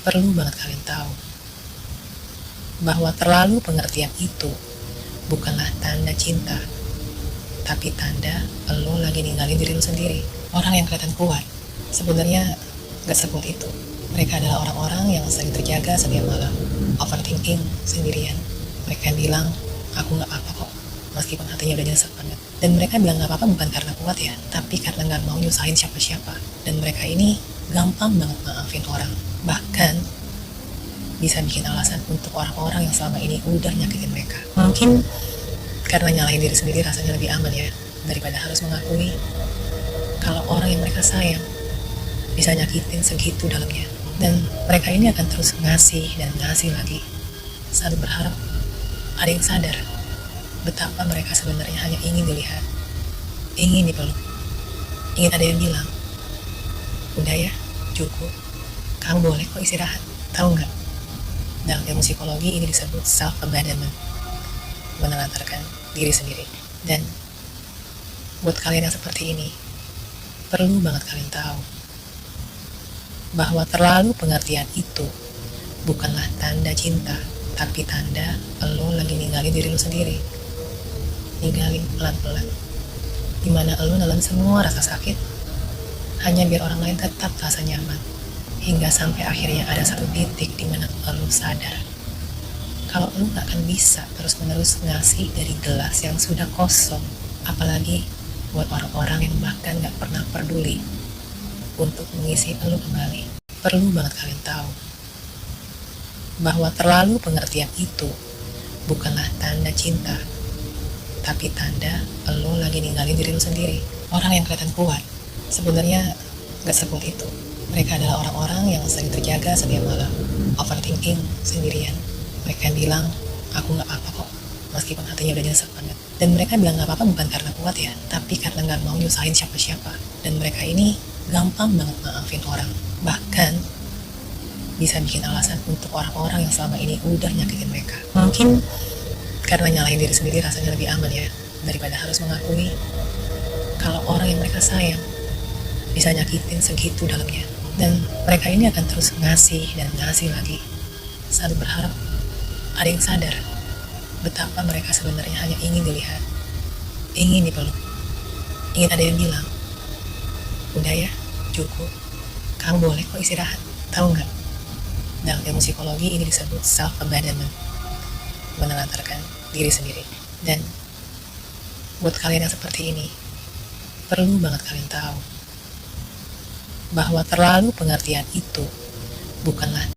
Perlu banget kalian tahu bahwa terlalu pengertian itu bukanlah tanda cinta, tapi tanda lo lagi ninggalin diri lo sendiri. Orang yang kelihatan kuat sebenarnya gak sekuat itu. Mereka adalah orang-orang yang sering terjaga setiap malam, overthinking sendirian. Mereka bilang, aku gak apa-apa kok, meskipun hatinya udah nyesek banget. Dan mereka bilang gak apa-apa bukan karena kuat ya, tapi karena gak mau nyusahin siapa-siapa. Dan mereka ini gampang banget maafin orang, bahkan bisa bikin alasan untuk orang-orang yang selama ini udah nyakitin mereka. Mungkin karena nyalahin diri sendiri rasanya lebih aman ya, daripada harus mengakui kalau orang yang mereka sayang bisa nyakitin segitu dalamnya. Dan mereka ini akan terus ngasih dan ngasih lagi, selalu berharap ada yang sadar betapa mereka sebenarnya hanya ingin dilihat, ingin dipeluk, ingin ada yang bilang, udah ya, cukup, kamu boleh kok istirahat. Tahu nggak? Dalam ilmu psikologi ini disebut self-abandonment, menelantarkan diri sendiri. Dan buat kalian yang seperti ini, perlu banget kalian tahu bahwa terlalu pengertian itu bukanlah tanda cinta, tapi tanda lo lagi ninggalin diri lo sendiri. Ninggalin pelan-pelan, dimana lo dalam semua rasa sakit hanya biar orang lain tetap merasa nyaman, hingga sampai akhirnya ada satu titik dimana lo sadar kalau lo gak akan bisa terus-menerus ngasih dari gelas yang sudah kosong, apalagi buat orang-orang yang bahkan gak pernah peduli untuk mengisi lo kembali. Perlu banget kalian tahu bahwa terlalu pengertian itu bukanlah tanda cinta, tapi tanda lo lagi ninggalin diri lo sendiri. Orang yang kelihatan kuat sebenarnya gak sekuat itu. Mereka adalah orang-orang yang sering terjaga setiap malam, overthinking sendirian. Mereka bilang, aku gak apa-apa kok, meskipun hatinya udah nyesek banget. Dan mereka bilang gak apa-apa bukan karena kuat ya, tapi karena gak mau nyusahin siapa-siapa. Dan mereka ini gampang banget maafin orang, bahkan bisa bikin alasan untuk orang-orang yang selama ini udah nyakitin mereka. Mungkin karena nyalahin diri sendiri rasanya lebih aman ya, daripada harus mengakui kalau orang yang mereka sayang bisa nyakitin segitu dalamnya. Dan mereka ini akan terus ngasih dan ngasih lagi, selalu berharap ada yang sadar betapa mereka sebenarnya hanya ingin dilihat, ingin dipeluk, ingin ada yang bilang, udah ya, cukup, kamu boleh kok istirahat. Tahu nggak? Dalam ilmu psikologi ini disebut self-abandonment, menelantarkan diri sendiri. Dan buat kalian yang seperti ini, perlu banget kalian tahu bahwa terlalu pengertian itu bukanlah